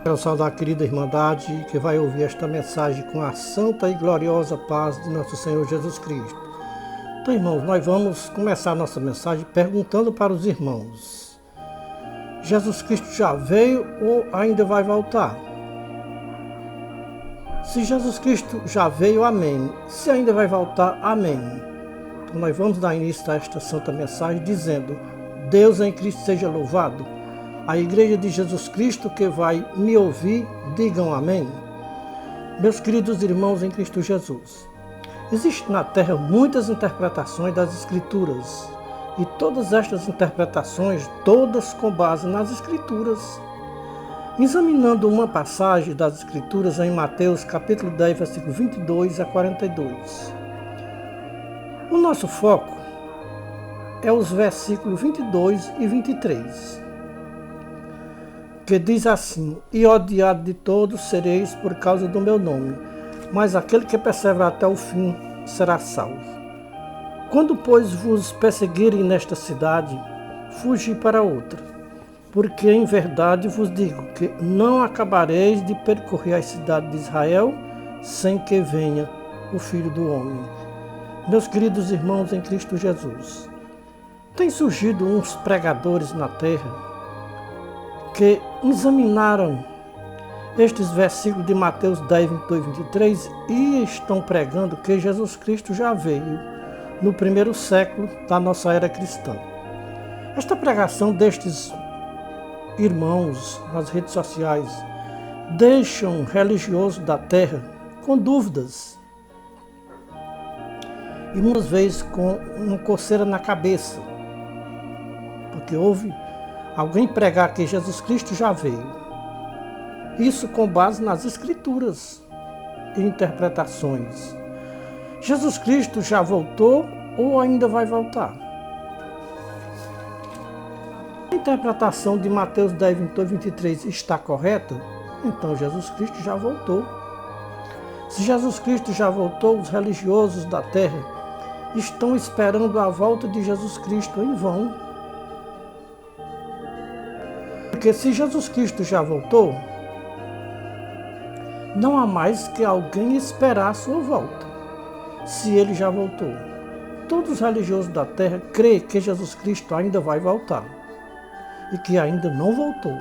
Quero saudar a querida Irmandade que vai ouvir esta mensagem com a santa e gloriosa paz de nosso Senhor Jesus Cristo. Então, irmãos, nós vamos começar a nossa mensagem perguntando para os irmãos: Jesus Cristo já veio ou ainda vai voltar? Se Jesus Cristo já veio, amém. Se ainda vai voltar, amém. Então, nós vamos dar início a esta santa mensagem dizendo: Deus em Cristo seja louvado. A Igreja de Jesus Cristo que vai me ouvir, digam amém. Meus queridos irmãos em Cristo Jesus, existem na Terra muitas interpretações das Escrituras, e todas estas interpretações, todas com base nas Escrituras. Examinando uma passagem das Escrituras em Mateus capítulo 10, versículo 22 a 42. O nosso foco é os versículos 22 e 23. Que diz assim: E odiado de todos sereis por causa do meu nome, mas aquele que perseverar até o fim será salvo. Quando, pois, vos perseguirem nesta cidade, fugi para outra, porque em verdade vos digo que não acabareis de percorrer a cidade de Israel sem que venha o Filho do Homem. Meus queridos irmãos em Cristo Jesus, tem surgido uns pregadores na terra que examinaram estes versículos de Mateus 10, 22 e 23 e estão pregando que Jesus Cristo já veio no primeiro século da nossa era cristã. Esta pregação destes irmãos nas redes sociais deixam religiosos da terra com dúvidas e muitas vezes com uma coceira na cabeça, porque houve alguém pregar que Jesus Cristo já veio. Isso com base nas Escrituras e interpretações. Jesus Cristo já voltou ou ainda vai voltar? A interpretação de Mateus 10, 22 e 23 está correta? Então Jesus Cristo já voltou. Se Jesus Cristo já voltou, os religiosos da terra estão esperando a volta de Jesus Cristo em vão. Porque se Jesus Cristo já voltou, não há mais que alguém esperar a sua volta. Se ele já voltou, todos os religiosos da terra creem que Jesus Cristo ainda vai voltar e que ainda não voltou.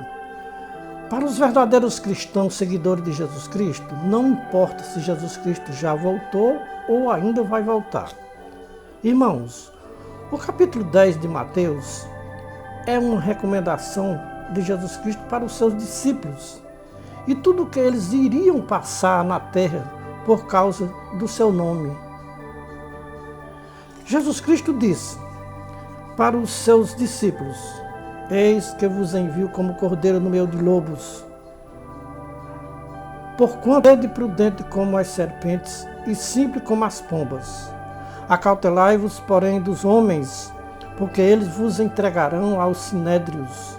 Para os verdadeiros cristãos seguidores de Jesus Cristo, não importa se Jesus Cristo já voltou ou ainda vai voltar. Irmãos, o capítulo 10 de Mateus é uma recomendação de Jesus Cristo para os seus discípulos e tudo o que eles iriam passar na terra por causa do seu nome. Jesus Cristo disse para os seus discípulos: Eis que vos envio como cordeiro no meio de lobos. Porquanto sede prudente como as serpentes e simples como as pombas. Acautelai-vos, porém, dos homens, porque eles vos entregarão aos sinédrios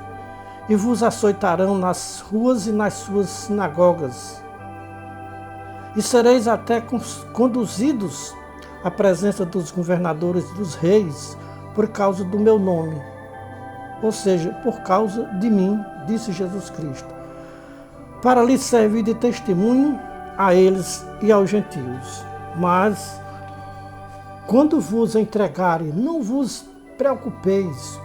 e vos açoitarão nas ruas e nas suas sinagogas. E sereis até conduzidos à presença dos governadores e dos reis por causa do meu nome. Ou seja, por causa de mim, disse Jesus Cristo, para lhes servir de testemunho a eles e aos gentios. Mas, quando vos entregarem, não vos preocupeis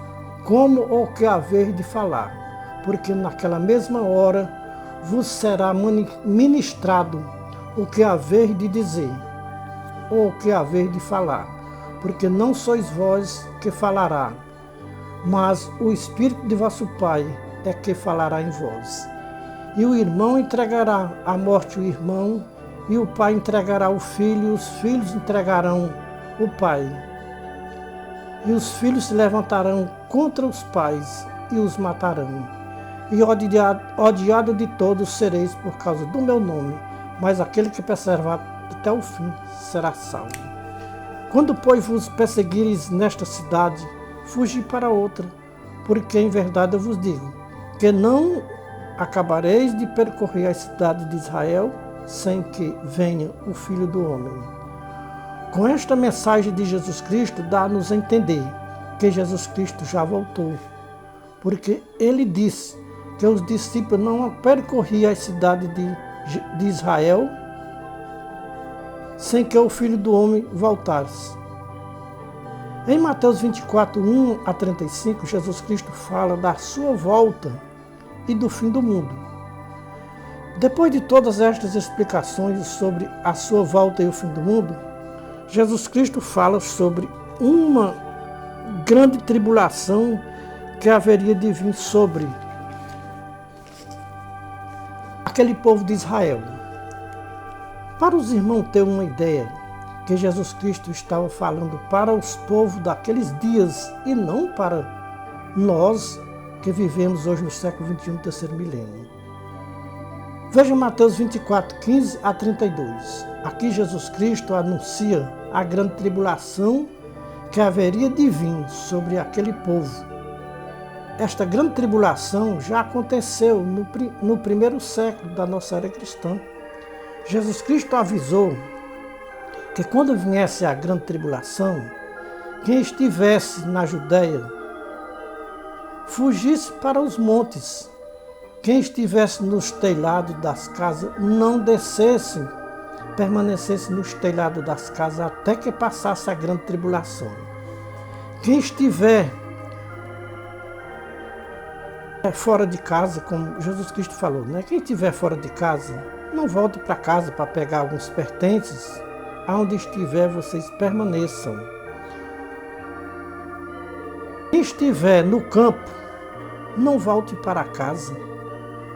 como ou que haver de falar, porque naquela mesma hora vos será ministrado o que haver de dizer, ou o que haver de falar, porque não sois vós que falará, mas o Espírito de vosso Pai é que falará em vós. E o irmão entregará à morte o irmão, e o pai entregará o filho, e os filhos entregarão o pai. E os filhos se levantarão contra os pais e os matarão. E odiado de todos sereis por causa do meu nome, mas aquele que perseverar até o fim será salvo. Quando, pois, vos perseguires nesta cidade, fugi para outra, porque em verdade eu vos digo, que não acabareis de percorrer a cidade de Israel sem que venha o Filho do Homem. Com esta mensagem de Jesus Cristo, dá-nos a entender que Jesus Cristo já voltou, porque ele disse que os discípulos não percorriam a cidade de Israel sem que o Filho do Homem voltasse. Em Mateus 24, 1 a 35, Jesus Cristo fala da sua volta e do fim do mundo. Depois de todas estas explicações sobre a sua volta e o fim do mundo, Jesus Cristo fala sobre uma grande tribulação que haveria de vir sobre aquele povo de Israel. Para os irmãos terem uma ideia, que Jesus Cristo estava falando para os povos daqueles dias e não para nós que vivemos hoje no século XXI, terceiro milênio. Veja Mateus 24, 15 a 32. Aqui Jesus Cristo anuncia a grande tribulação que haveria de vir sobre aquele povo. Esta grande tribulação já aconteceu no primeiro século da nossa era cristã. Jesus Cristo avisou que quando viesse a grande tribulação, quem estivesse na Judéia fugisse para os montes. Quem estivesse nos telhados das casas não descesse, permanecesse nos telhados das casas até que passasse a grande tribulação. Quem estiver fora de casa, como Jesus Cristo falou, né? Quem estiver fora de casa, não volte para casa para pegar alguns pertences. Aonde estiver, vocês permaneçam. Quem estiver no campo, não volte para casa,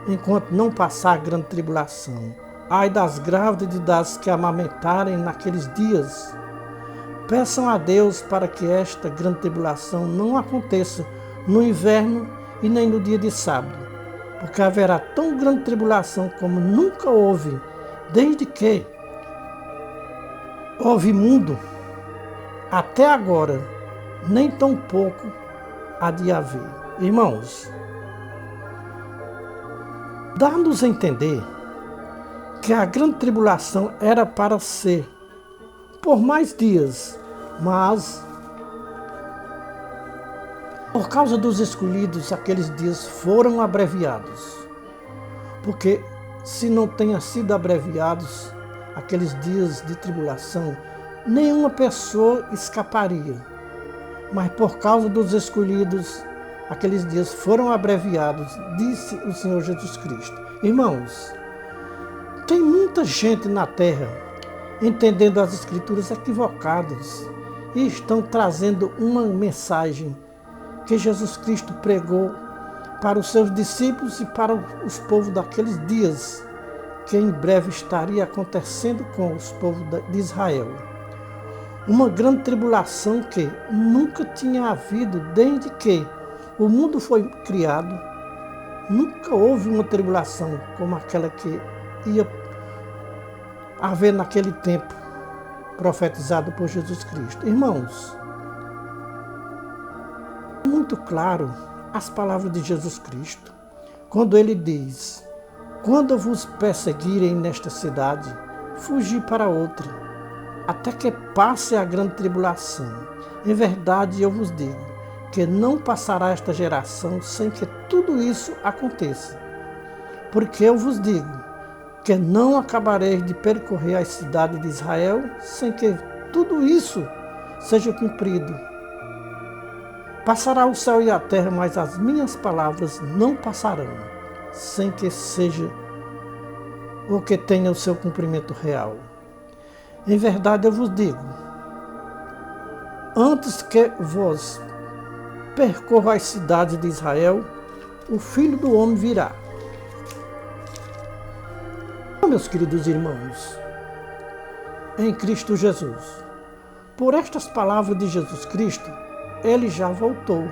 enquanto não passar a grande tribulação. Ai das grávidas e das que amamentarem naqueles dias. Peçam a Deus para que esta grande tribulação não aconteça no inverno e nem no dia de sábado, porque haverá tão grande tribulação como nunca houve, desde que houve mundo até agora, nem tão pouco há de haver. Irmãos, dá-nos a entender que a grande tribulação era para ser por mais dias, mas por causa dos escolhidos, aqueles dias foram abreviados. Porque se não tenha sido abreviados aqueles dias de tribulação, nenhuma pessoa escaparia. Mas por causa dos escolhidos, aqueles dias foram abreviados, disse o Senhor Jesus Cristo. Irmãos, tem muita gente na terra entendendo as Escrituras equivocadas e estão trazendo uma mensagem que Jesus Cristo pregou para os seus discípulos e para os povos daqueles dias, que em breve estaria acontecendo com os povos de Israel. Uma grande tribulação que nunca tinha havido desde que o mundo foi criado. Nunca houve uma tribulação como aquela que ia haver naquele tempo, profetizado por Jesus Cristo. Irmãos, é muito claro as palavras de Jesus Cristo, quando ele diz: quando vos perseguirem nesta cidade, fugi para outra, até que passe a grande tribulação. Em verdade, eu vos digo, que não passará esta geração sem que tudo isso aconteça. Porque eu vos digo, que não acabareis de percorrer as cidades de Israel, sem que tudo isso seja cumprido. Passará o céu e a terra, mas as minhas palavras não passarão, sem que seja ou que tenha o seu cumprimento real. Em verdade eu vos digo, antes que vos percorra as cidades de Israel, o Filho do Homem virá. Meus queridos irmãos, em Cristo Jesus, por estas palavras de Jesus Cristo, ele já voltou.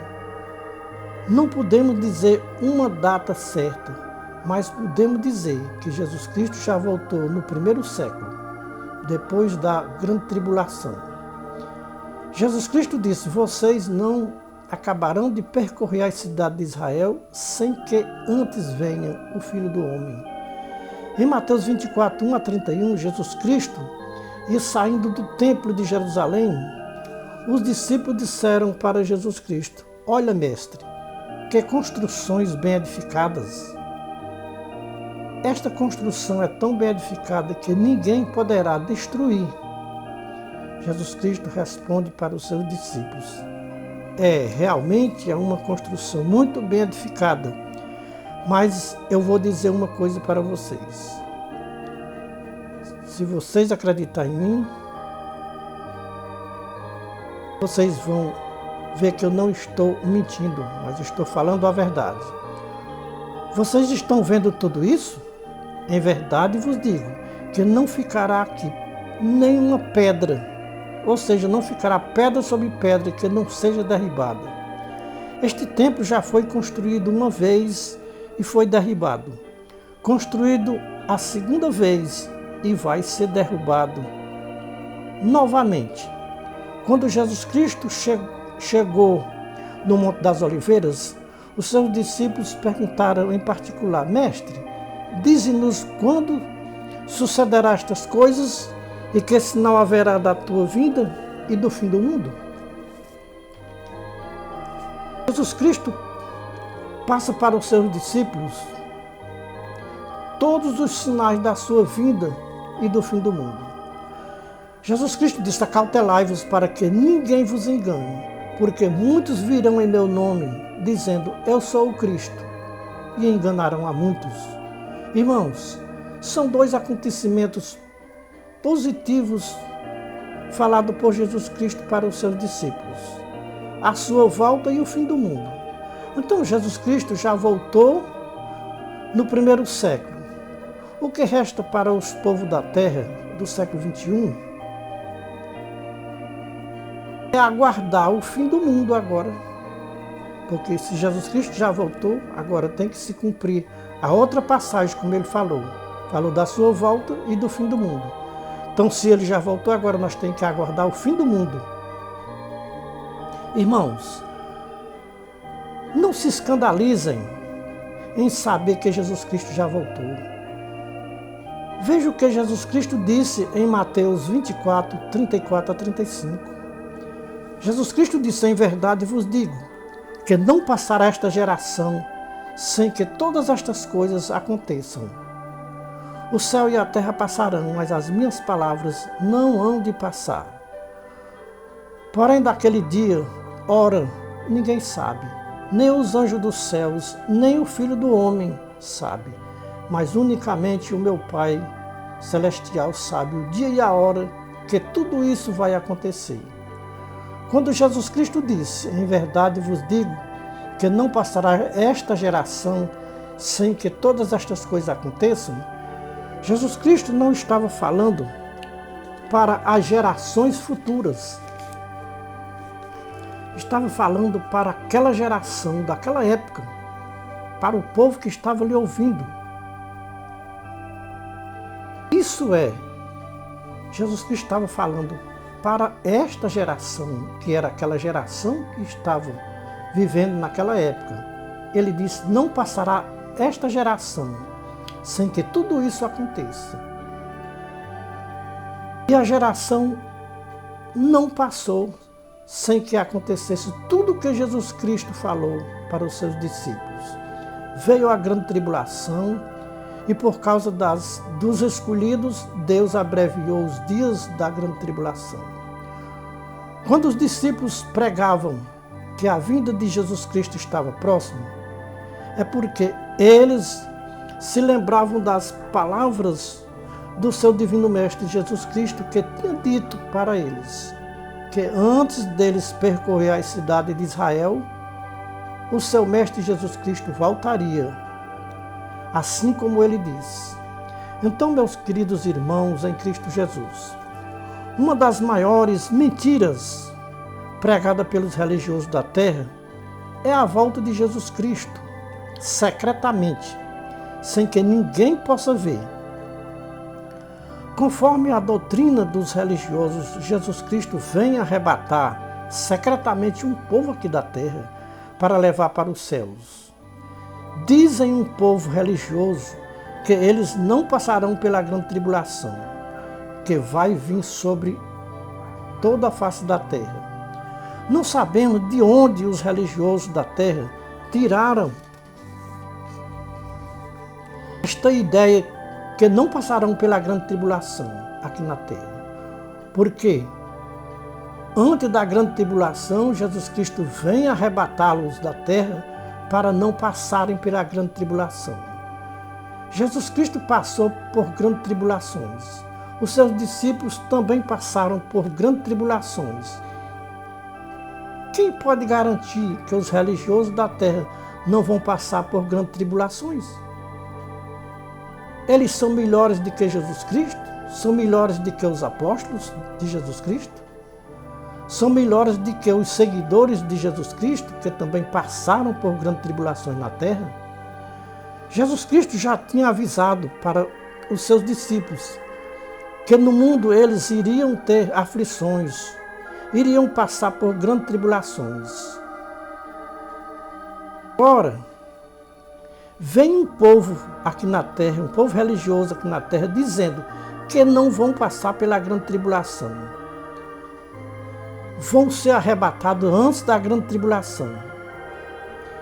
Não podemos dizer uma data certa, mas podemos dizer que Jesus Cristo já voltou no primeiro século, depois da grande tribulação. Jesus Cristo disse: vocês não acabarão de percorrer as cidades de Israel sem que antes venha o Filho do Homem. Em Mateus 24, 1 a 31, Jesus Cristo ia saindo do templo de Jerusalém. Os discípulos disseram para Jesus Cristo: olha, mestre, que construções bem edificadas. Esta construção é tão bem edificada que ninguém poderá destruir. Jesus Cristo responde para os seus discípulos: realmente é uma construção muito bem edificada, mas eu vou dizer uma coisa para vocês. Se vocês acreditarem em mim, vocês vão ver que eu não estou mentindo, mas estou falando a verdade. Vocês estão vendo tudo isso? Em verdade vos digo que não ficará aqui nenhuma pedra, ou seja, não ficará pedra sobre pedra que não seja derribada. Este templo já foi construído uma vez e foi derribado. Construído a segunda vez e vai ser derrubado novamente. Quando Jesus Cristo chegou no Monte das Oliveiras, os seus discípulos perguntaram em particular: Mestre, dize-nos quando sucederá estas coisas e que sinal haverá da tua vinda e do fim do mundo? Jesus Cristo passa para os seus discípulos todos os sinais da sua vinda e do fim do mundo. Jesus Cristo disse: acautelai-vos para que ninguém vos engane, porque muitos virão em meu nome, dizendo, eu sou o Cristo, e enganarão a muitos. Irmãos, são dois acontecimentos positivos falados por Jesus Cristo para os seus discípulos: a sua volta e o fim do mundo. Então Jesus Cristo já voltou no primeiro século. O que resta para os povos da terra do século XXI é aguardar o fim do mundo agora. Porque se Jesus Cristo já voltou, agora tem que se cumprir a outra passagem, como ele falou. Falou da sua volta e do fim do mundo. Então, se ele já voltou, agora nós temos que aguardar o fim do mundo. Irmãos, não se escandalizem em saber que Jesus Cristo já voltou. Veja o que Jesus Cristo disse em Mateus 24, 34 a 35. Jesus Cristo disse: em verdade vos digo, que não passará esta geração sem que todas estas coisas aconteçam. O céu e a terra passarão, mas as minhas palavras não hão de passar. Porém, daquele dia, ora, ninguém sabe, nem os anjos dos céus, nem o Filho do Homem sabe, mas unicamente o meu Pai Celestial sabe o dia e a hora que tudo isso vai acontecer. Quando Jesus Cristo disse: em verdade vos digo, que não passará esta geração sem que todas estas coisas aconteçam, Jesus Cristo não estava falando para as gerações futuras. Estava falando para aquela geração, daquela época, para o povo que estava lhe ouvindo. Isso é, Jesus Cristo estava falando para esta geração, que era aquela geração que estava vivendo naquela época. Ele disse: não passará esta geração sem que tudo isso aconteça. E a geração não passou sem que acontecesse tudo o que Jesus Cristo falou para os seus discípulos. Veio a grande tribulação e por causa dos escolhidos, Deus abreviou os dias da grande tribulação. Quando os discípulos pregavam que a vinda de Jesus Cristo estava próxima, é porque eles se lembravam das palavras do seu divino mestre Jesus Cristo, que tinha dito para eles que antes deles percorrer a cidade de Israel, o seu mestre Jesus Cristo voltaria, assim como ele disse. Então, meus queridos irmãos em Cristo Jesus, uma das maiores mentiras pregada pelos religiosos da terra é a volta de Jesus Cristo, secretamente, sem que ninguém possa ver. Conforme a doutrina dos religiosos, Jesus Cristo vem arrebatar secretamente um povo aqui da terra para levar para os céus. Dizem um povo religioso que eles não passarão pela grande tribulação, que vai vir sobre toda a face da terra. Não sabemos de onde os religiosos da terra tiraram esta ideia que não passarão pela grande tribulação aqui na terra. Porque antes da grande tribulação, Jesus Cristo vem arrebatá-los da terra para não passarem pela grande tribulação. Jesus Cristo passou por grandes tribulações. Os seus discípulos também passaram por grandes tribulações. Quem pode garantir que os religiosos da terra não vão passar por grandes tribulações? Eles são melhores do que Jesus Cristo? São melhores do que os apóstolos de Jesus Cristo? São melhores do que os seguidores de Jesus Cristo, que também passaram por grandes tribulações na terra? Jesus Cristo já tinha avisado para os seus discípulos que no mundo eles iriam ter aflições, iriam passar por grandes tribulações. Ora, vem um povo aqui na terra, um povo religioso aqui na terra, dizendo que não vão passar pela grande tribulação. Vão ser arrebatados antes da grande tribulação.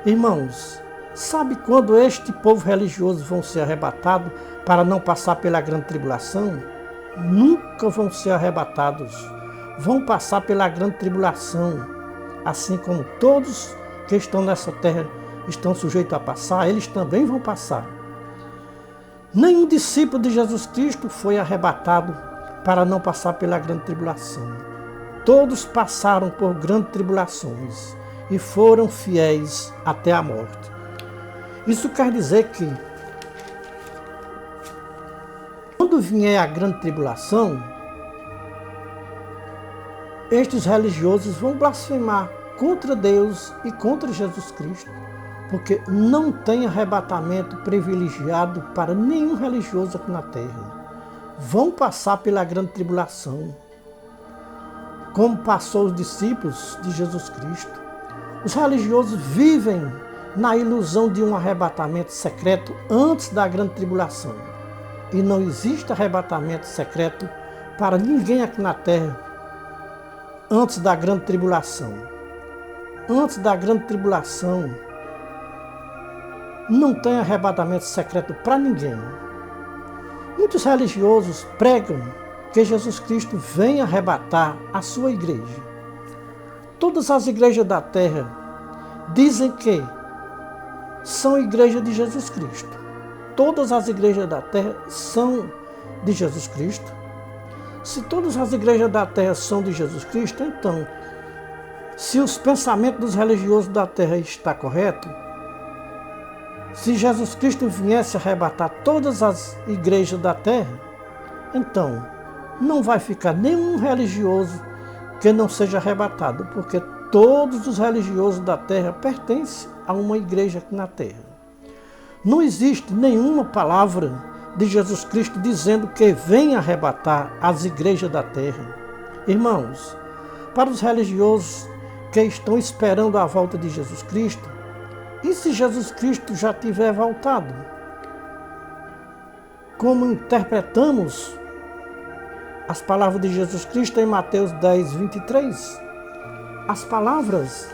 Irmãos, sabe quando este povo religioso vão ser arrebatados para não passar pela grande tribulação? Nunca vão ser arrebatados. Vão passar pela grande tribulação, assim como todos que estão nessa terra estão sujeitos a passar, eles também vão passar. Nenhum discípulo de Jesus Cristo foi arrebatado para não passar pela grande tribulação. Todos passaram por grandes tribulações e foram fiéis até a morte. Isso quer dizer que quando vier a grande tribulação, estes religiosos vão blasfemar contra Deus e contra Jesus Cristo, porque não tem arrebatamento privilegiado para nenhum religioso aqui na terra. Vão passar pela grande tribulação, como passou os discípulos de Jesus Cristo. Os religiosos vivem na ilusão de um arrebatamento secreto antes da grande tribulação. E não existe arrebatamento secreto para ninguém aqui na terra antes da grande tribulação. Antes da grande tribulação, não tem arrebatamento secreto para ninguém. Muitos religiosos pregam que Jesus Cristo vem arrebatar a sua igreja. Todas as igrejas da terra dizem que são igreja de Jesus Cristo. Todas as igrejas da terra são de Jesus Cristo. Se todas as igrejas da terra são de Jesus Cristo, então, se os pensamentos dos religiosos da terra está correto, se Jesus Cristo viesse arrebatar todas as igrejas da terra, então não vai ficar nenhum religioso que não seja arrebatado, porque todos os religiosos da terra pertencem a uma igreja aqui na terra. Não existe nenhuma palavra de Jesus Cristo dizendo que vem arrebatar as igrejas da terra. Irmãos, para os religiosos que estão esperando a volta de Jesus Cristo, e se Jesus Cristo já tiver voltado? Como interpretamos as palavras de Jesus Cristo em Mateus 10, 23? As palavras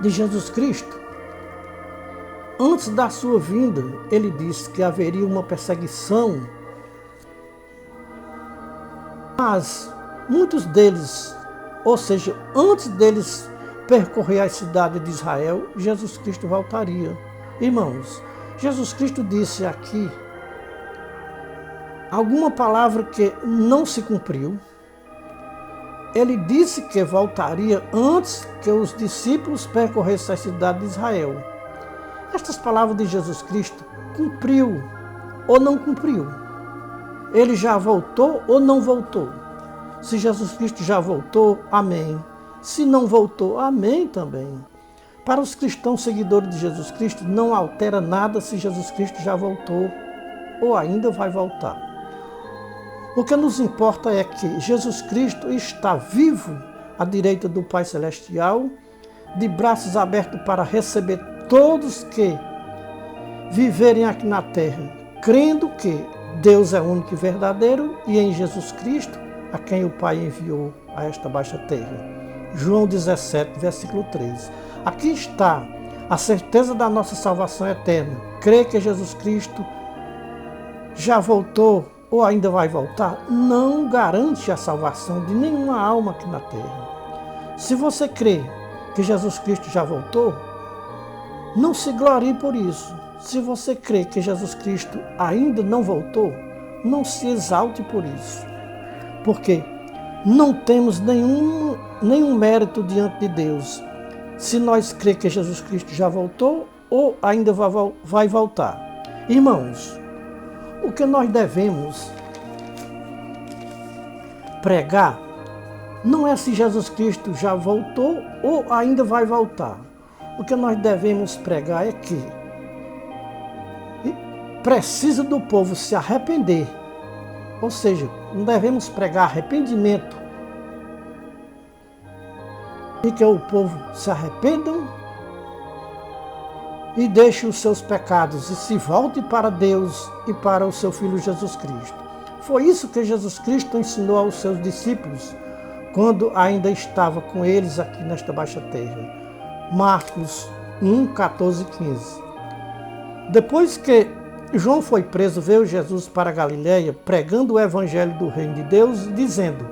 de Jesus Cristo, antes da sua vinda, ele disse que haveria uma perseguição, mas muitos deles, ou seja, antes deles percorrer a cidade de Israel, Jesus Cristo voltaria. Irmãos, Jesus Cristo disse aqui alguma palavra que não se cumpriu. Ele disse que voltaria antes que os discípulos percorressem a cidade de Israel. Estas palavras de Jesus Cristo cumpriu ou não cumpriu? Ele já voltou ou não voltou? Se Jesus Cristo já voltou, amém. Se não voltou, amém também. Para os cristãos seguidores de Jesus Cristo, não altera nada se Jesus Cristo já voltou ou ainda vai voltar. O que nos importa é que Jesus Cristo está vivo à direita do Pai Celestial, de braços abertos para receber todos que viverem aqui na terra, crendo que Deus é único e verdadeiro e em Jesus Cristo, a quem o Pai enviou a esta baixa terra. João 17, versículo 13. Aqui está A certeza da nossa salvação eterna. Crer que Jesus Cristo já voltou ou ainda vai voltar, não garante a salvação de nenhuma alma aqui na terra. Se você crê que Jesus Cristo já voltou, não se glorie por isso. Se você crê que Jesus Cristo ainda não voltou, não se exalte por isso. Porque não temos nenhum mérito diante de Deus se nós crê que Jesus Cristo já voltou ou ainda vai voltar. Irmãos, o que nós devemos pregar não é se Jesus Cristo já voltou ou ainda vai voltar. O que nós devemos pregar é que precisa do povo se arrepender. Ou seja, não devemos pregar arrependimento. E que o povo se arrependam e deixe os seus pecados e se volte para Deus e para o seu Filho Jesus Cristo. Foi isso que Jesus Cristo ensinou aos seus discípulos quando ainda estava com eles aqui nesta baixa terra. Marcos 1, 14 e 15. Depois que João foi preso, veio Jesus para a Galileia, pregando o evangelho do reino de Deus, dizendo: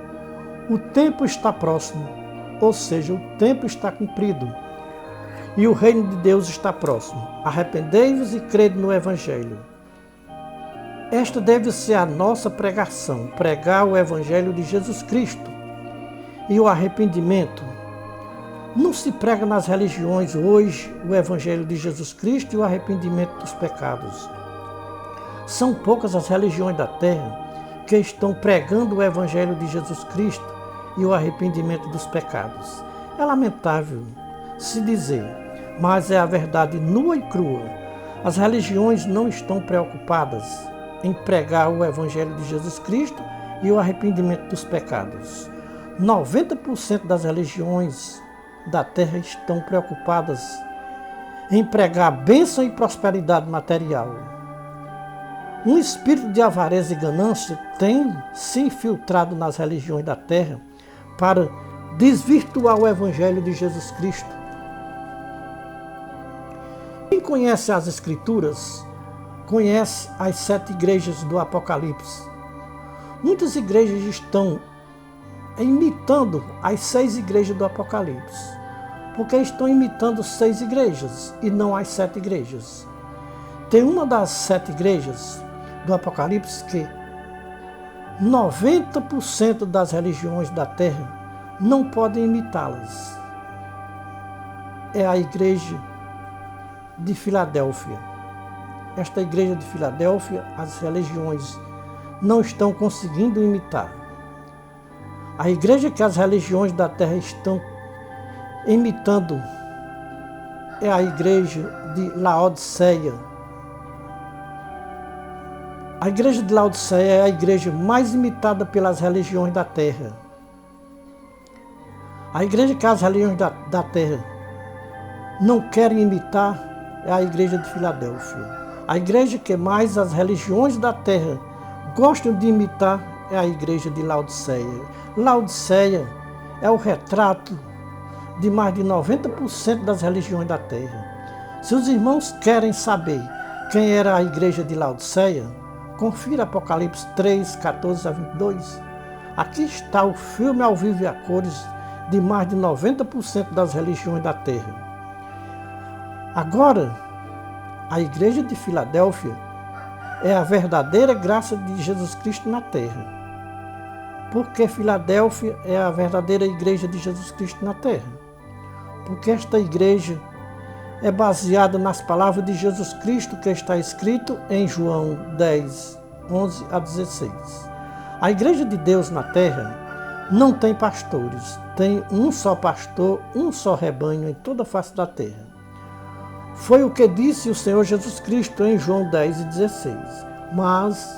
o tempo está próximo. Ou seja, o tempo está cumprido e o reino de Deus está próximo. Arrependei-vos e crede no Evangelho. Esta deve ser a nossa pregação, pregar o Evangelho de Jesus Cristo. E o arrependimento. Não se prega nas religiões hoje o Evangelho de Jesus Cristo e o arrependimento dos pecados. São poucas as religiões da terra que estão pregando o Evangelho de Jesus Cristo e o arrependimento dos pecados. É lamentável se dizer, mas é a verdade nua e crua. As religiões não estão preocupadas em pregar o Evangelho de Jesus Cristo e o arrependimento dos pecados. 90% das religiões da terra estão preocupadas em pregar bênção e prosperidade material. Um espírito de avareza e ganância tem se infiltrado nas religiões da terra para desvirtuar o Evangelho de Jesus Cristo. Quem conhece as Escrituras, conhece as 7 igrejas do Apocalipse. Muitas igrejas estão imitando as 6 igrejas do Apocalipse, porque estão imitando 6 igrejas e não as 7 igrejas. Tem uma das 7 igrejas do Apocalipse que 90% das religiões da terra não podem imitá-las. É a igreja de Filadélfia. Esta igreja de Filadélfia, as religiões não estão conseguindo imitar. A igreja que as religiões da terra estão imitando é a igreja de Laodiceia. A igreja de Laodiceia é a igreja mais imitada pelas religiões da terra. A igreja que as religiões da terra não querem imitar é a igreja de Filadélfia. A igreja que mais as religiões da terra gostam de imitar é a igreja de Laodiceia. Laodiceia é o retrato de mais de 90% das religiões da terra. Se os irmãos querem saber quem era a igreja de Laodiceia, confira Apocalipse 3, 14 a 22. Aqui está o filme ao vivo e a cores de mais de 90% das religiões da terra. Agora, a igreja de Filadélfia é a verdadeira graça de Jesus Cristo na terra. Porque Filadélfia é a verdadeira igreja de Jesus Cristo na terra. Porque esta igreja é baseada nas palavras de Jesus Cristo que está escrito em João 10, 11 a 16. A igreja de Deus na terra não tem pastores, tem um só pastor, um só rebanho em toda a face da terra. Foi o que disse o Senhor Jesus Cristo em João 10 e 16. Mas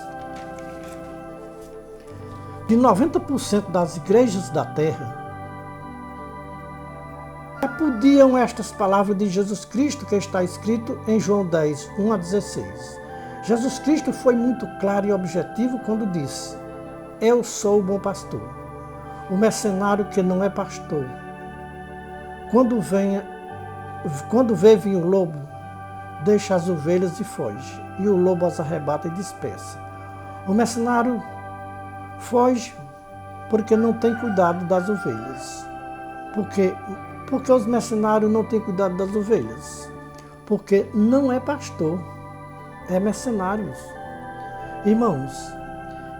de 90% das igrejas da terra repudiam estas palavras de Jesus Cristo que está escrito em João 10, 1 a 16. Jesus Cristo foi muito claro e objetivo quando disse: eu sou o bom pastor. O mercenário que não é pastor, quando venha, quando vê vir o lobo, deixa as ovelhas e foge, e o lobo as arrebata e dispersa. O mercenário foge porque não tem cuidado das ovelhas. Porque os mercenários não têm cuidado das ovelhas? Porque não é pastor, é mercenários. Irmãos,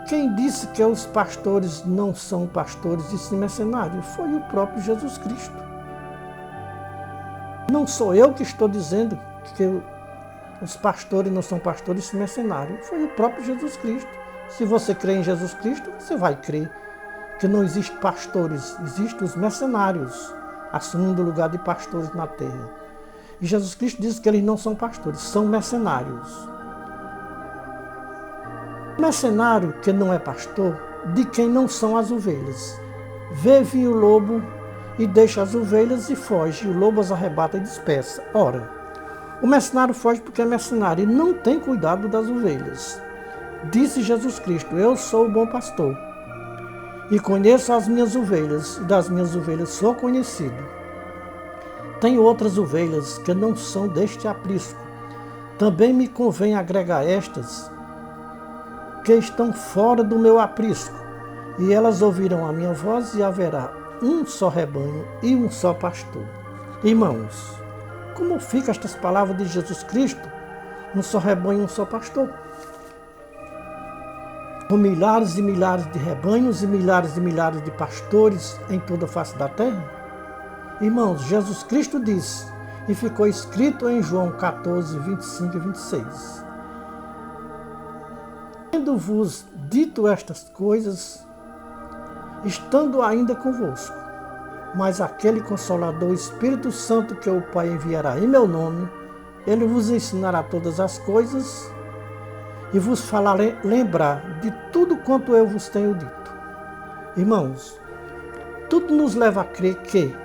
quem disse que os pastores não são pastores e sim mercenários? Foi o próprio Jesus Cristo. Não sou eu que estou dizendo que os pastores não são pastores e sim mercenários. Foi o próprio Jesus Cristo. Se você crê em Jesus Cristo, você vai crer que não existem pastores, existem os mercenários, assumindo o lugar de pastores na terra. E Jesus Cristo diz que eles não são pastores, são mercenários. Mercenário que não é pastor, de quem não são as ovelhas. Vê vir o lobo e deixa as ovelhas e foge, e o lobo as arrebata e dispersa. Ora, o mercenário foge porque é mercenário e não tem cuidado das ovelhas. Disse Jesus Cristo: eu sou o bom pastor e conheço as minhas ovelhas, e das minhas ovelhas sou conhecido. Tenho outras ovelhas que não são deste aprisco. Também me convém agregar estas que estão fora do meu aprisco, e elas ouvirão a minha voz, e haverá um só rebanho e um só pastor. Irmãos, como ficam estas palavras de Jesus Cristo? Um só rebanho e um só pastor. Com milhares e milhares de rebanhos e milhares de pastores em toda a face da terra? Irmãos, Jesus Cristo disse, e ficou escrito em João 14, 25 e 26. Tendo-vos dito estas coisas, estando ainda convosco, mas aquele Consolador, o Espírito Santo, que o Pai enviará em meu nome, ele vos ensinará todas as coisas e vos fará lembrar de tudo quanto eu vos tenho dito. Irmãos, tudo nos leva a crer que,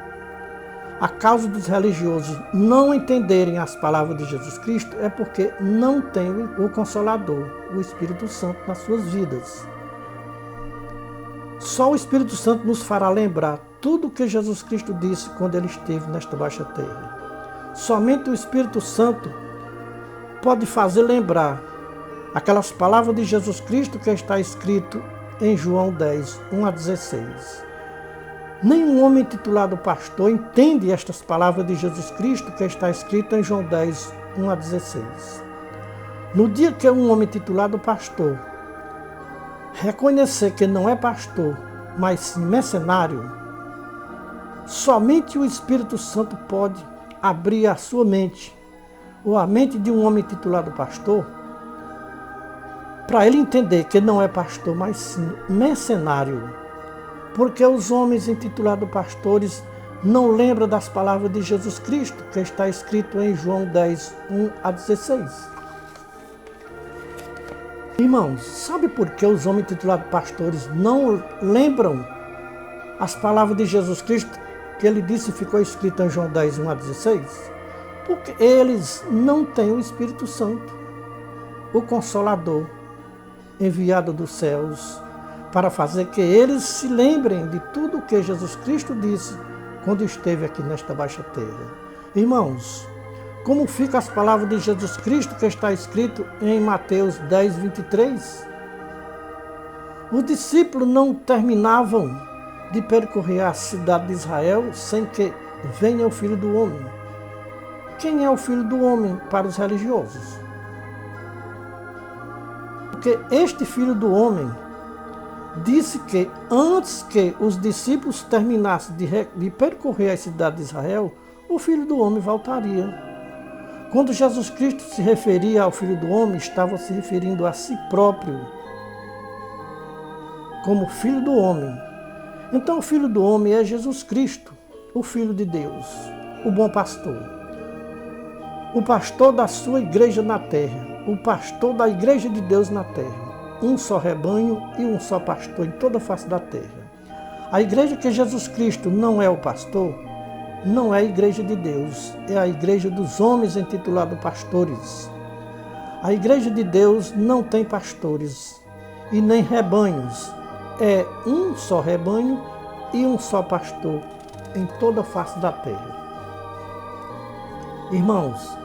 a causa dos religiosos não entenderem as palavras de Jesus Cristo, é porque não tem o Consolador, o Espírito Santo, nas suas vidas. Só o Espírito Santo nos fará lembrar tudo o que Jesus Cristo disse quando ele esteve nesta baixa terra. Somente o Espírito Santo pode fazer lembrar aquelas palavras de Jesus Cristo que está escrito em João 10, 1 a 16. Nenhum homem titulado pastor entende estas palavras de Jesus Cristo que está escrito em João 10, 1 a 16. No dia que um homem titulado pastor reconhecer que não é pastor, mas sim mercenário, somente o Espírito Santo pode abrir a sua mente, ou a mente de um homem titulado pastor, para ele entender que não é pastor, mas sim mercenário. Porque os homens intitulados pastores não lembram das palavras de Jesus Cristo, que está escrito em João 10, 1 a 16. Irmãos, sabe por que os homens intitulados pastores não lembram as palavras de Jesus Cristo, que ele disse e ficou escrito em João 10, 1 a 16? Porque eles não têm o Espírito Santo, o Consolador, enviado dos céus, para fazer que eles se lembrem de tudo o que Jesus Cristo disse quando esteve aqui nesta baixa terra. Irmãos, como ficam as palavras de Jesus Cristo que está escrito em Mateus 10, 23? Os discípulos não terminavam de percorrer a cidade de Israel sem que venha o Filho do Homem. Quem é o Filho do Homem para os religiosos? Porque este Filho do Homem disse que antes que os discípulos terminassem de percorrer a cidade de Israel, o Filho do Homem voltaria. Quando Jesus Cristo se referia ao Filho do Homem, estava se referindo a si próprio, como Filho do Homem. Então o Filho do Homem é Jesus Cristo, o Filho de Deus, o bom pastor. O pastor da sua igreja na terra, o pastor da igreja de Deus na terra. Um só rebanho e um só pastor em toda a face da terra. A igreja que Jesus Cristo não é o pastor, não é a igreja de Deus, é a igreja dos homens intitulados pastores. A igreja de Deus não tem pastores e nem rebanhos, é um só rebanho e um só pastor em toda a face da terra. Irmãos,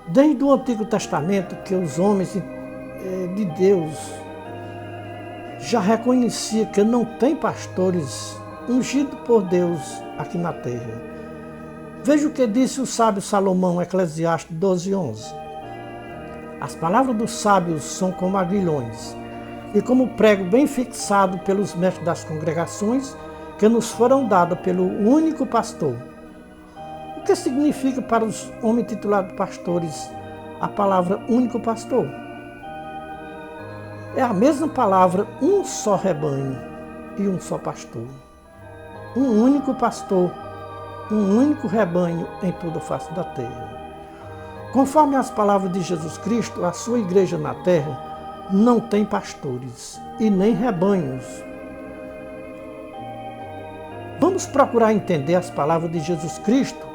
desde o Antigo Testamento que os homens de Deus já reconheciam que não tem pastores ungidos por Deus aqui na terra. Veja o que disse o sábio Salomão, Eclesiastes 12:11. As palavras dos sábios são como aguilhões, e como prego bem fixado pelos mestres das congregações, que nos foram dadas pelo único pastor. O que significa para os homens titulados pastores a palavra único pastor? É a mesma palavra um só rebanho e um só pastor. Um único pastor, um único rebanho em toda a face da terra. Conforme as palavras de Jesus Cristo, a sua igreja na terra não tem pastores e nem rebanhos. Vamos procurar entender as palavras de Jesus Cristo,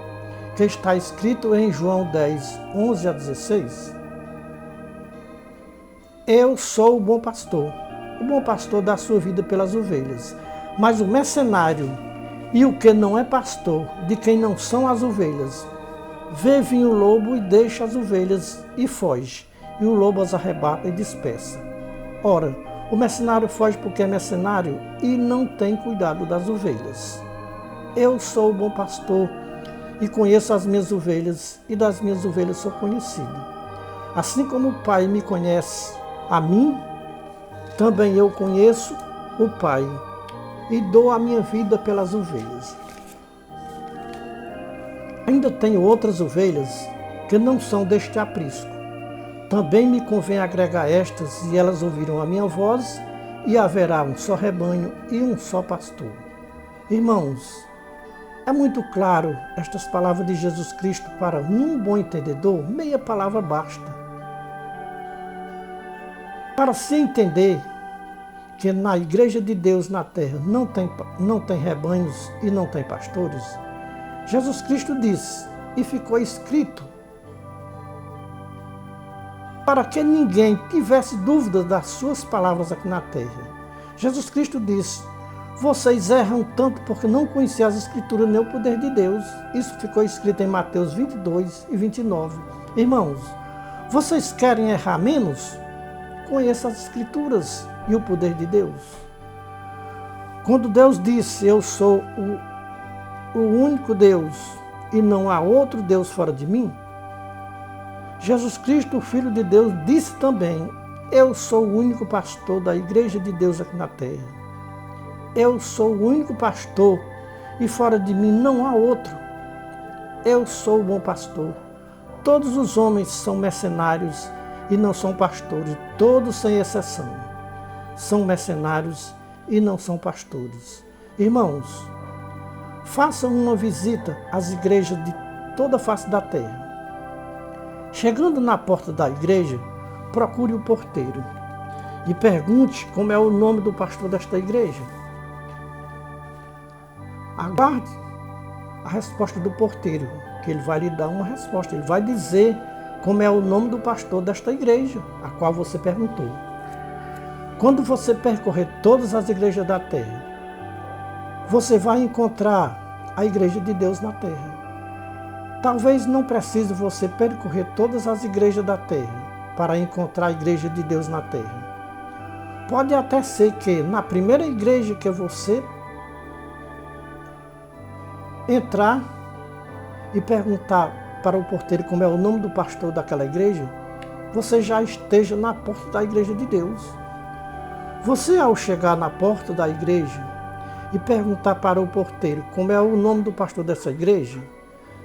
que está escrito em João 10, 11 a 16. Eu sou o bom pastor dá a sua vida pelas ovelhas. Mas o mercenário e o que não é pastor, de quem não são as ovelhas, vê vir o lobo e deixa as ovelhas e foge, e o lobo as arrebata e dispersa. Ora, o mercenário foge porque é mercenário e não tem cuidado das ovelhas. Eu sou o bom pastor e conheço as minhas ovelhas, e das minhas ovelhas sou conhecido. Assim como o Pai me conhece a mim, também eu conheço o Pai e dou a minha vida pelas ovelhas. Ainda tenho outras ovelhas que não são deste aprisco. Também me convém agregar estas, e elas ouvirão a minha voz, e haverá um só rebanho e um só pastor. Irmãos, é muito claro estas palavras de Jesus Cristo para um bom entendedor, meia palavra basta. Para se entender que na igreja de Deus na terra não tem rebanhos e não tem pastores, Jesus Cristo disse, e ficou escrito, para que ninguém tivesse dúvida das suas palavras aqui na terra. Jesus Cristo disse, vocês erram tanto porque não conhecem as Escrituras nem o poder de Deus. Isso ficou escrito em Mateus 22 e 29. Irmãos, vocês querem errar menos? Conheça as Escrituras e o poder de Deus. Quando Deus disse, eu sou o único Deus e não há outro Deus fora de mim, Jesus Cristo, o Filho de Deus, disse também, eu sou o único pastor da igreja de Deus aqui na terra. Eu sou o único pastor e fora de mim não há outro. Eu sou o bom pastor. Todos os homens são mercenários e não são pastores, todos sem exceção. São mercenários e não são pastores. Irmãos, façam uma visita às igrejas de toda a face da terra. Chegando na porta da igreja, procure o porteiro e pergunte como é o nome do pastor desta igreja. Aguarde a resposta do porteiro, que ele vai lhe dar uma resposta. Ele vai dizer como é o nome do pastor desta igreja, a qual você perguntou. Quando você percorrer todas as igrejas da terra, você vai encontrar a igreja de Deus na terra. Talvez não precise você percorrer todas as igrejas da terra para encontrar a igreja de Deus na terra. Pode até ser que na primeira igreja que você entrar e perguntar para o porteiro como é o nome do pastor daquela igreja, você já esteja na porta da igreja de Deus. Você, ao chegar na porta da igreja e perguntar para o porteiro como é o nome do pastor dessa igreja,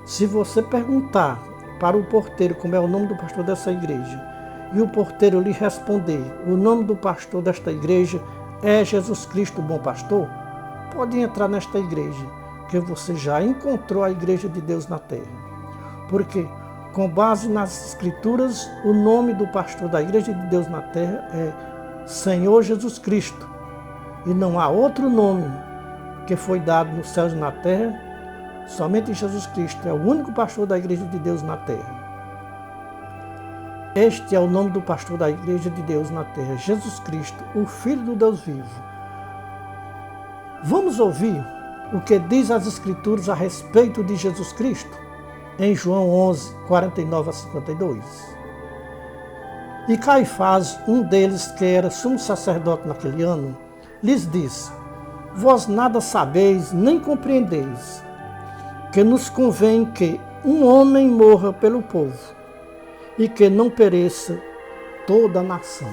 se você perguntar para o porteiro como é o nome do pastor dessa igreja e o porteiro lhe responder o nome do pastor desta igreja é Jesus Cristo, o bom pastor, pode entrar nesta igreja, que você já encontrou a igreja de Deus na terra. Porque, com base nas Escrituras, o nome do pastor da igreja de Deus na terra é Senhor Jesus Cristo. E não há outro nome que foi dado nos céus e na terra. Somente Jesus Cristo é o único pastor da igreja de Deus na terra. Este é o nome do pastor da igreja de Deus na terra, Jesus Cristo, o Filho do Deus vivo. Vamos ouvir o que diz as Escrituras a respeito de Jesus Cristo? em João 11, 49 a 52. E Caifás, um deles que era sumo sacerdote naquele ano, lhes disse: vós nada sabeis nem compreendeis, que nos convém que um homem morra pelo povo, e que não pereça toda a nação.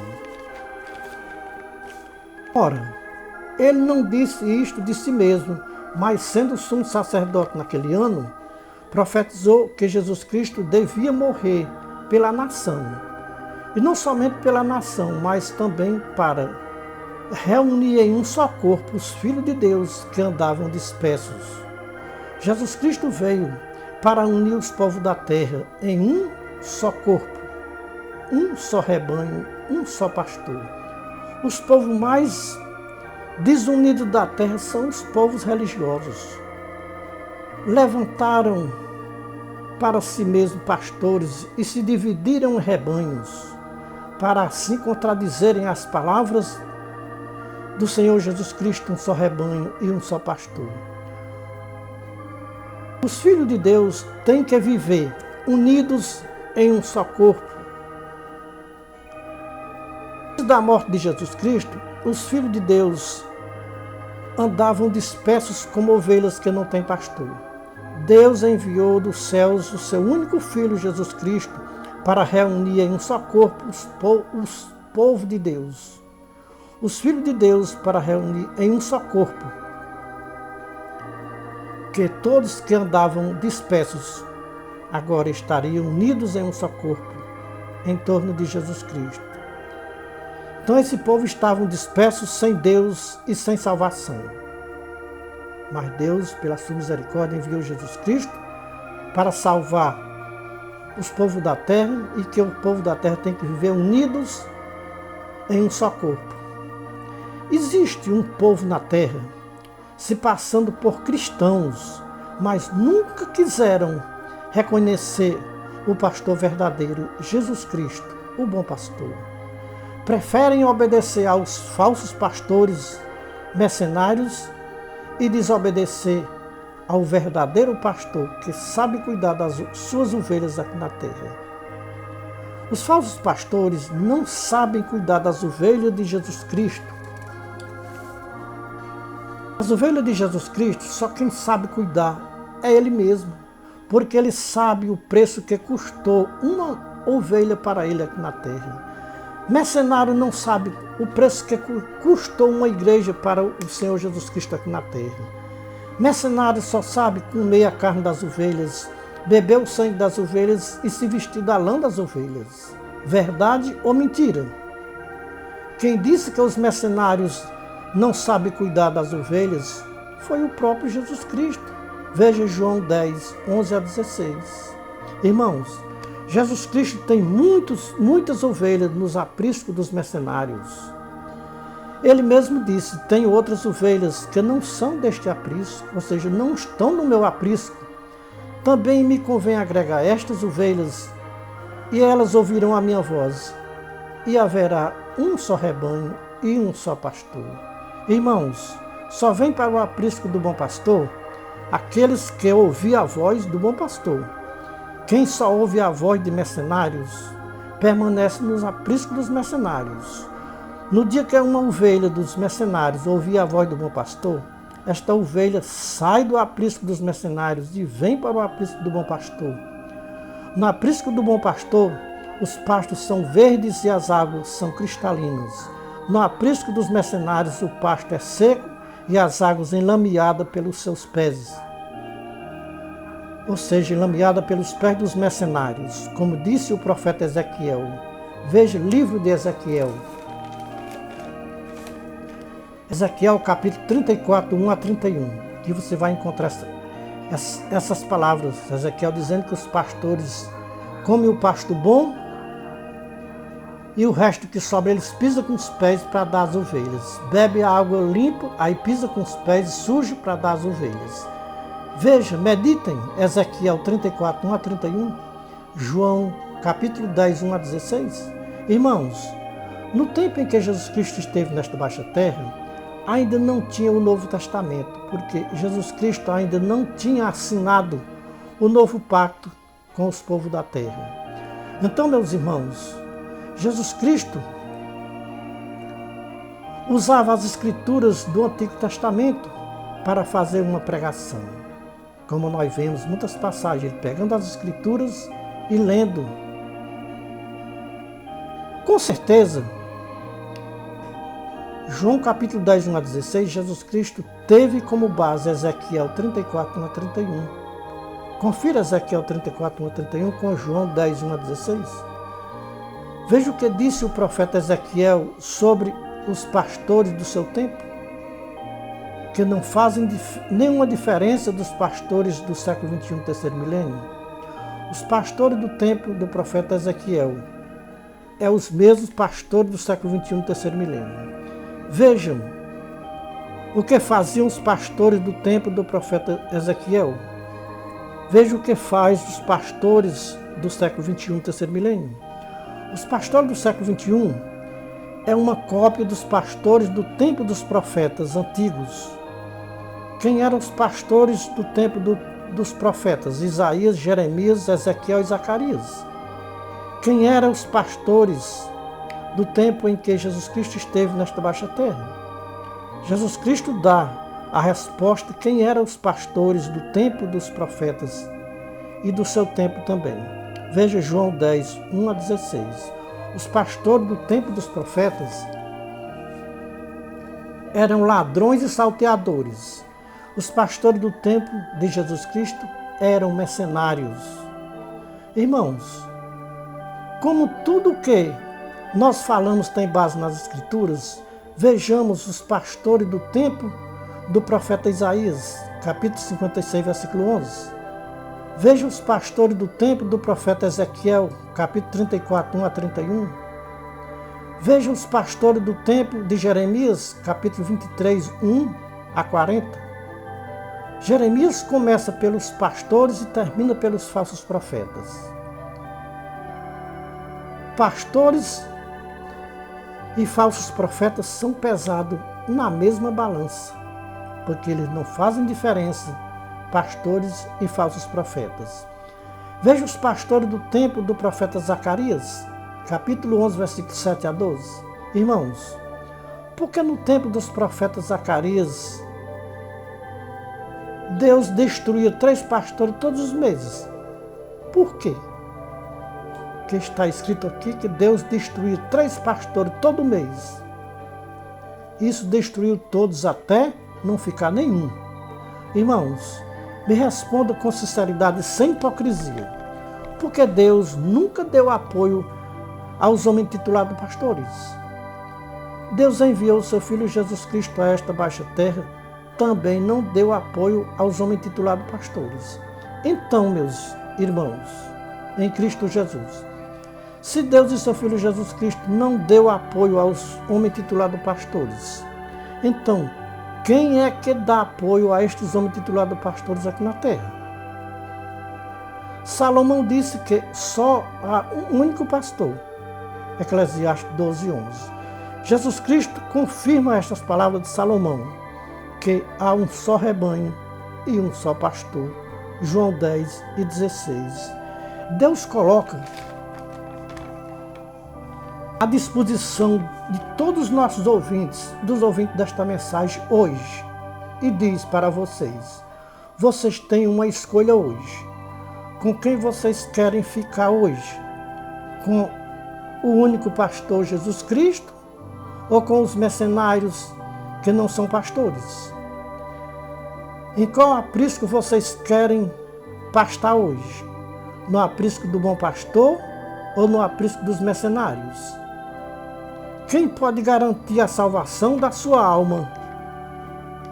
Ora, ele não disse isto de si mesmo, mas sendo sumo sacerdote naquele ano, profetizou que Jesus Cristo devia morrer pela nação. E não somente pela nação, mas também para reunir em um só corpo os filhos de Deus que andavam dispersos. Jesus Cristo veio para unir os povos da terra em um só corpo, um só rebanho, um só pastor. Os povos mais desunidos da terra são os povos religiosos. Levantaram para si mesmos pastores e se dividiram em rebanhos, para assim contradizerem as palavras do Senhor Jesus Cristo, um só rebanho e um só pastor. Os filhos de Deus têm que viver unidos em um só corpo. Antes da morte de Jesus Cristo, os filhos de Deus andavam dispersos como ovelhas que não têm pastor. Deus enviou dos céus o seu único Filho, Jesus Cristo, para reunir em um só corpo os povos de Deus. Os filhos de Deus para reunir em um só corpo, que todos que andavam dispersos agora estariam unidos em um só corpo, em torno de Jesus Cristo. Então esse povo estavam dispersos sem Deus e sem salvação. Mas Deus, pela sua misericórdia, enviou Jesus Cristo para salvar os povos da terra e que o povo da terra tem que viver unidos em um só corpo. Existe um povo na terra se passando por cristãos, mas nunca quiseram reconhecer o pastor verdadeiro, Jesus Cristo, o bom pastor. Preferem obedecer aos falsos pastores mercenários e desobedecer ao verdadeiro pastor que sabe cuidar das suas ovelhas aqui na terra. Os falsos pastores não sabem cuidar das ovelhas de Jesus Cristo. As ovelhas de Jesus Cristo, só quem sabe cuidar é Ele mesmo, porque Ele sabe o preço que custou uma ovelha para Ele aqui na terra. Mercenário não sabe o preço que custou uma igreja para o Senhor Jesus Cristo aqui na terra. Mercenário só sabe comer a carne das ovelhas, beber o sangue das ovelhas e se vestir da lã das ovelhas. Verdade ou mentira? Quem disse que os mercenários não sabem cuidar das ovelhas foi o próprio Jesus Cristo. Veja João 10, 11 a 16. Irmãos, Jesus Cristo tem muitas ovelhas nos apriscos dos mercenários. Ele mesmo disse: tem outras ovelhas que não são deste aprisco, ou seja, não estão no meu aprisco. Também me convém agregar estas ovelhas, e elas ouvirão a minha voz, e haverá um só rebanho e um só pastor. Irmãos, só vem para o aprisco do bom pastor aqueles que ouvem a voz do bom pastor. Quem só ouve a voz de mercenários, permanece nos apriscos dos mercenários. No dia que uma ovelha dos mercenários ouvir a voz do bom pastor, esta ovelha sai do aprisco dos mercenários e vem para o aprisco do bom pastor. No aprisco do bom pastor, os pastos são verdes e as águas são cristalinas. No aprisco dos mercenários, o pasto é seco e as águas enlameadas pelos seus pés. Ou seja, enlameada pelos pés dos mercenários, como disse o profeta Ezequiel. Veja o livro de Ezequiel. Ezequiel capítulo 34, 1 a 31, que você vai encontrar essas palavras. Ezequiel dizendo que os pastores comem o pasto bom e o resto que sobra eles pisam com os pés para dar às ovelhas. Bebe a água limpa, aí pisa com os pés sujo para dar às ovelhas. Veja, meditem Ezequiel 34, 1 a 31, João capítulo 10, 1 a 16. Irmãos, no tempo em que Jesus Cristo esteve nesta baixa terra, ainda não tinha o Novo Testamento, porque Jesus Cristo ainda não tinha assinado o novo pacto com os povos da terra. Então, meus irmãos, Jesus Cristo usava as escrituras do Antigo Testamento para fazer uma pregação. Como nós vemos muitas passagens, ele pegando as escrituras e lendo. Com certeza, João capítulo 10, 1 a 16, Jesus Cristo teve como base Ezequiel 34, 1 a 31. Confira Ezequiel 34, 1 a 31 com João 10, 1 a 16. Veja o que disse o profeta Ezequiel sobre os pastores do seu tempo, que não fazem nenhuma diferença dos pastores do século 21, terceiro milênio. Os pastores do tempo do profeta Ezequiel é os mesmos pastores do século 21, terceiro milênio. Vejam o que faziam os pastores do tempo do profeta Ezequiel. Vejam o que faz os pastores do século 21, terceiro milênio. Os pastores do século 21 é uma cópia dos pastores do tempo dos profetas antigos. Quem eram os pastores do tempo dos profetas? Isaías, Jeremias, Ezequiel e Zacarias. Quem eram os pastores do tempo em que Jesus Cristo esteve nesta baixa terra? Jesus Cristo dá a resposta de quem eram os pastores do tempo dos profetas e do seu tempo também. Veja João 10, 1 a 16. Os pastores do tempo dos profetas eram ladrões e salteadores. Os pastores do tempo de Jesus Cristo eram mercenários. Irmãos, como tudo que nós falamos tem base nas Escrituras, vejamos os pastores do tempo do profeta Isaías, capítulo 56, versículo 11. Veja os pastores do tempo do profeta Ezequiel, capítulo 34, 1 a 31. Veja os pastores do tempo de Jeremias, capítulo 23, 1 a 40. Jeremias começa pelos pastores e termina pelos falsos profetas. Pastores e falsos profetas são pesados na mesma balança, porque eles não fazem diferença, pastores e falsos profetas. Veja os pastores do tempo do profeta Zacarias, capítulo 11, versículos 7 a 12. Irmãos, por que no tempo dos profetas Zacarias, Deus destruía 3 pastores todos os meses? Por quê? Que está escrito aqui que Deus destruía 3 pastores todo mês. Isso destruiu todos até não ficar nenhum. Irmãos, me responda com sinceridade, sem hipocrisia. Porque Deus nunca deu apoio aos homens titulados pastores. Deus enviou o seu Filho Jesus Cristo a esta baixa terra, também não deu apoio aos homens titulados pastores. Então, meus irmãos, em Cristo Jesus, se Deus e seu Filho Jesus Cristo não deu apoio aos homens titulados pastores, então, quem é que dá apoio a estes homens titulados pastores aqui na terra? Salomão disse que só há um único pastor, Eclesiastes 12, 11. Jesus Cristo confirma estas palavras de Salomão, que há um só rebanho e um só pastor, João 10 e 16. Deus coloca à disposição de todos os nossos ouvintes, dos ouvintes desta mensagem hoje, e diz para vocês: vocês têm uma escolha hoje. Com quem vocês querem ficar hoje? Com o único pastor Jesus Cristo ou com os mercenários que não são pastores? Em qual aprisco vocês querem pastar hoje? No aprisco do bom pastor ou no aprisco dos mercenários? Quem pode garantir a salvação da sua alma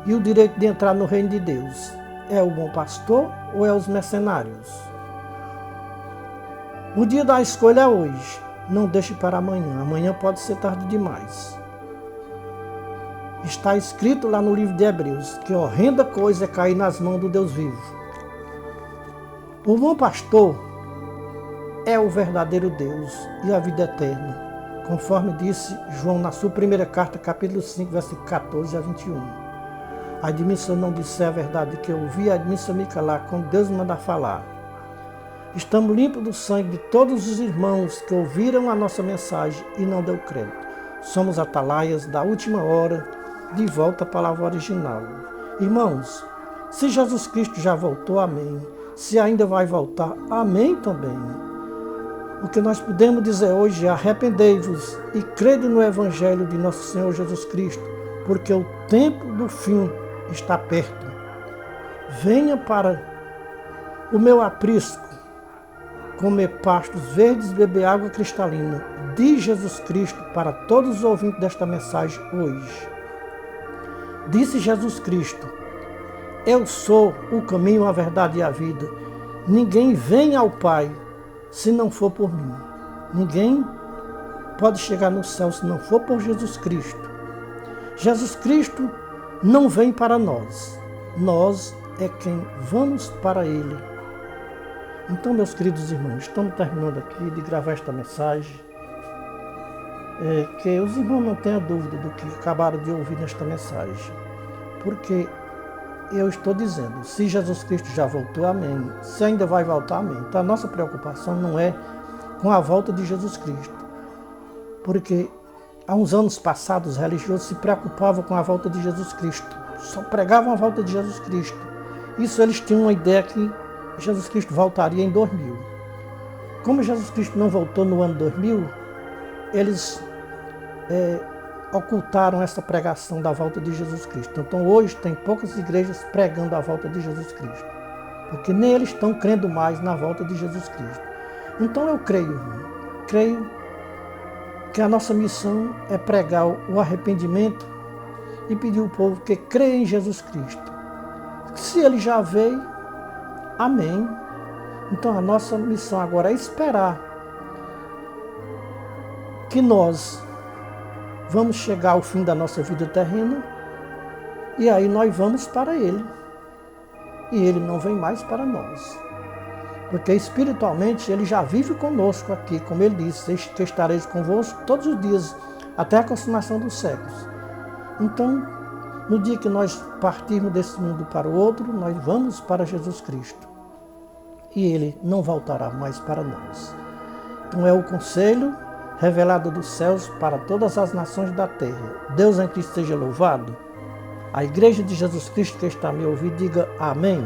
e o direito de entrar no reino de Deus? É o bom pastor ou é os mercenários? O dia da escolha é hoje. Não deixe para amanhã. Amanhã pode ser tarde demais. Está escrito lá no livro de Hebreus que horrenda coisa é cair nas mãos do Deus vivo. O bom pastor é o verdadeiro Deus e a vida eterna, conforme disse João na sua primeira carta, capítulo 5, versículo 14 a 21. Admito se eu não disser a verdade que eu ouvi, admito se eu me calar, quando Deus me manda falar. Estamos limpos do sangue de todos os irmãos que ouviram a nossa mensagem e não deu crédito. Somos atalaias da última hora, de volta à palavra original. Irmãos, se Jesus Cristo já voltou, amém. Se ainda vai voltar, amém também. O que nós podemos dizer hoje é: arrependei-vos e crede no Evangelho de nosso Senhor Jesus Cristo, porque o tempo do fim está perto. Venha para o meu aprisco, comer pastos verdes, beber água cristalina, diz Jesus Cristo para todos os ouvintes desta mensagem hoje. Disse Jesus Cristo: eu sou o caminho, a verdade e a vida. Ninguém vem ao Pai se não for por mim. Ninguém pode chegar no céu se não for por Jesus Cristo. Jesus Cristo não vem para nós. Nós é quem vamos para Ele. Então, meus queridos irmãos, estamos terminando aqui de gravar esta mensagem. Que os irmãos não tenham dúvida do que acabaram de ouvir nesta mensagem. Porque eu estou dizendo, se Jesus Cristo já voltou, amém. Se ainda vai voltar, amém. Então a nossa preocupação não é com a volta de Jesus Cristo. Porque há uns anos passados os religiosos se preocupavam com a volta de Jesus Cristo. Só pregavam a volta de Jesus Cristo. Isso eles tinham uma ideia que Jesus Cristo voltaria em 2000. Como Jesus Cristo não voltou no ano 2000, eles ocultaram essa pregação da volta de Jesus Cristo. Então hoje tem poucas igrejas pregando a volta de Jesus Cristo, porque nem eles estão crendo mais na volta de Jesus Cristo. Então eu creio que a nossa missão é pregar o arrependimento e pedir ao povo que creia em Jesus Cristo. Se ele já veio, amém. Então a nossa missão agora é esperar que nós vamos chegar ao fim da nossa vida terrena e aí nós vamos para Ele. E Ele não vem mais para nós. Porque espiritualmente Ele já vive conosco aqui, como Ele disse, que estareis convosco todos os dias, até a consumação dos séculos. Então, no dia que nós partirmos desse mundo para o outro, nós vamos para Jesus Cristo. E Ele não voltará mais para nós. Então é o conselho revelado dos céus para todas as nações da terra. Deus em Cristo seja louvado. A Igreja de Jesus Cristo que está a me ouvir, diga amém.